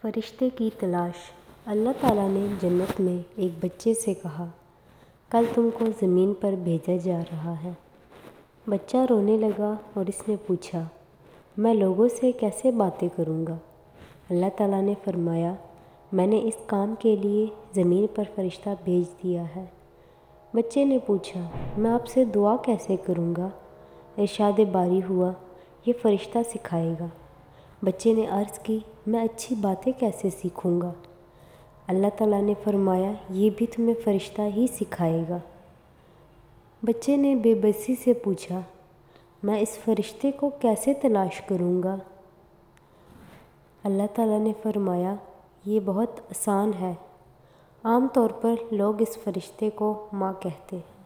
فرشتے کی تلاش۔ اللہ تعالیٰ نے جنت میں ایک بچے سے کہا، کل تم کو زمین پر بھیجا جا رہا ہے۔ بچہ رونے لگا اور اس نے پوچھا، میں لوگوں سے کیسے باتیں کروں گا؟ اللہ تعالیٰ نے فرمایا، میں نے اس کام کے لیے زمین پر فرشتہ بھیج دیا ہے۔ بچے نے پوچھا، میں آپ سے دعا کیسے کروں گا؟ ارشاد باری ہوا، یہ فرشتہ سکھائے گا۔ بچے نے عرض کی، میں اچھی باتیں کیسے سیکھوں گا؟ اللہ تعالیٰ نے فرمایا، یہ بھی تمہیں فرشتہ ہی سکھائے گا۔ بچے نے بے بسی سے پوچھا، میں اس فرشتے کو کیسے تلاش کروں گا؟ اللہ تعالیٰ نے فرمایا، یہ بہت آسان ہے۔ عام طور پر لوگ اس فرشتے کو ماں کہتے ہیں۔